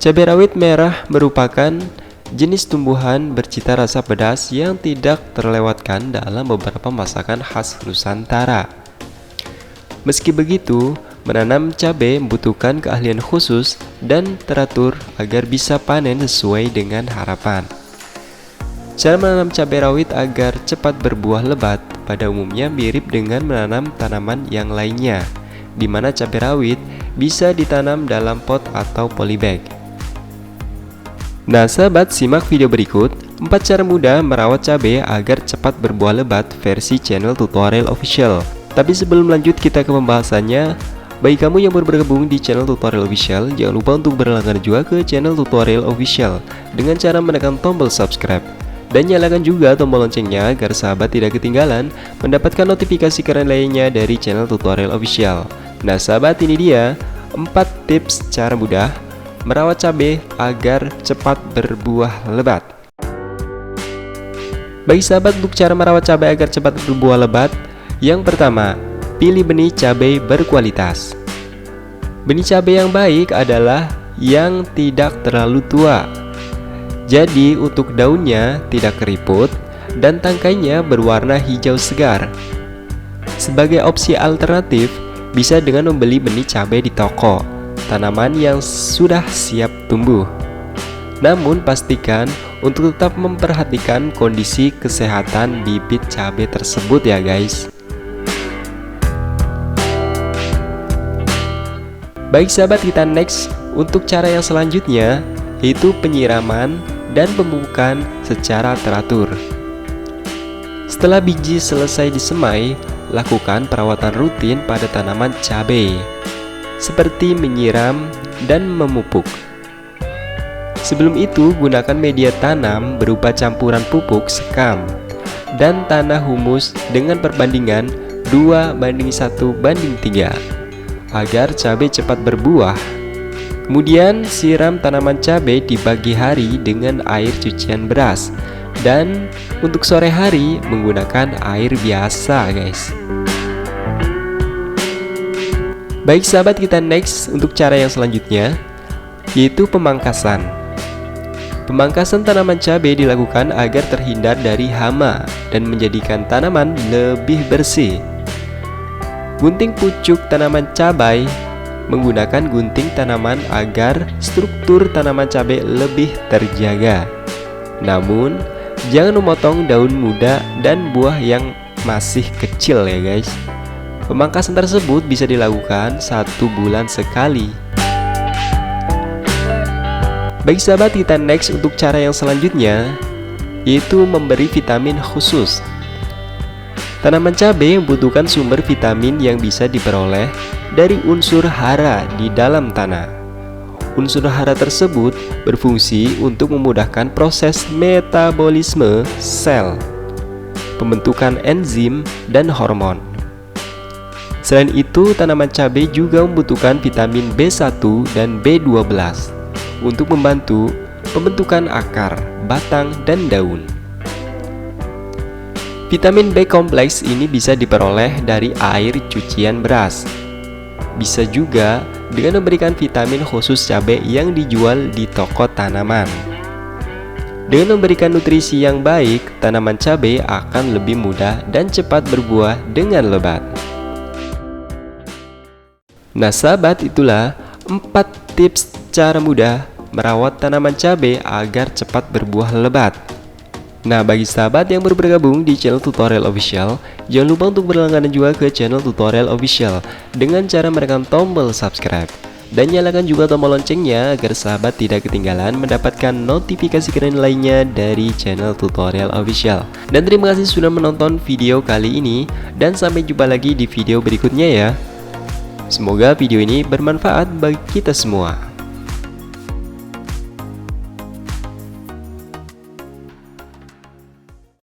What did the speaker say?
Cabai rawit merah merupakan jenis tumbuhan bercita rasa pedas yang tidak terlewatkan dalam beberapa masakan khas Nusantara. Meski begitu, menanam cabai membutuhkan keahlian khusus dan teratur agar bisa panen sesuai dengan harapan. Cara menanam cabai rawit agar cepat berbuah lebat pada umumnya mirip dengan menanam tanaman yang lainnya, di mana cabai rawit bisa ditanam dalam pot atau polybag. Nah sahabat, simak video berikut 4 cara mudah merawat cabai agar cepat berbuah lebat versi channel tutorial official. Tapi sebelum lanjut kita ke pembahasannya, bagi kamu yang baru bergabung di channel tutorial official, jangan lupa untuk berlangganan juga ke channel tutorial official dengan cara menekan tombol subscribe. Dan nyalakan juga tombol loncengnya agar sahabat tidak ketinggalan mendapatkan notifikasi keren lainnya dari channel tutorial official. Nah sahabat, ini dia 4 tips cara mudah merawat cabai agar cepat berbuah lebat. Bagi sahabat, untuk cara merawat cabai agar cepat berbuah lebat, yang pertama, pilih benih cabai berkualitas. Benih cabai yang baik adalah yang tidak terlalu tua. Jadi untuk daunnya tidak keriput dan tangkainya berwarna hijau segar. Sebagai opsi alternatif, bisa dengan membeli benih cabai di toko, tanaman yang sudah siap tumbuh. Namun pastikan untuk tetap memperhatikan kondisi kesehatan bibit cabai tersebut ya guys. Baik sahabat, kita next untuk cara yang selanjutnya, yaitu penyiraman dan pemupukan secara teratur. Setelah biji selesai disemai, lakukan perawatan rutin pada tanaman cabai, seperti menyiram dan memupuk. Sebelum itu, gunakan media tanam berupa campuran pupuk sekam dan tanah humus dengan perbandingan 2:1:3 agar cabai cepat berbuah. Kemudian siram tanaman cabai di pagi hari dengan air cucian beras, dan untuk sore hari menggunakan air biasa guys. Baik sahabat, kita next untuk cara yang selanjutnya, yaitu pemangkasan. Pemangkasan tanaman cabai dilakukan agar terhindar dari hama dan menjadikan tanaman lebih bersih. Gunting pucuk tanaman cabai. Menggunakan gunting tanaman agar struktur tanaman cabai lebih terjaga. Namun, jangan memotong daun muda dan buah yang masih kecil ya guys. Pemangkasan tersebut bisa dilakukan 1 bulan sekali. Baik sahabat, kita next untuk cara yang selanjutnya, yaitu memberi vitamin khusus. Tanaman cabai membutuhkan sumber vitamin yang bisa diperoleh dari unsur hara di dalam tanah. Unsur hara tersebut berfungsi untuk memudahkan proses metabolisme sel, pembentukan enzim, dan hormon. Selain itu, tanaman cabai juga membutuhkan vitamin B1 dan B12 untuk membantu pembentukan akar, batang, dan daun. Vitamin B kompleks ini bisa diperoleh dari air cucian beras. Bisa juga dengan memberikan vitamin khusus cabai yang dijual di toko tanaman. Dengan memberikan nutrisi yang baik, tanaman cabai akan lebih mudah dan cepat berbuah dengan lebat. Nah sahabat, itulah 4 tips cara mudah merawat tanaman cabai agar cepat berbuah lebat. Nah bagi sahabat yang baru bergabung di channel tutorial official, jangan lupa untuk berlangganan juga ke channel tutorial official dengan cara menekan tombol subscribe. Dan nyalakan juga tombol loncengnya agar sahabat tidak ketinggalan mendapatkan notifikasi keren lainnya dari channel tutorial official. Dan terima kasih sudah menonton video kali ini, dan sampai jumpa lagi di video berikutnya ya. Semoga video ini bermanfaat bagi kita semua.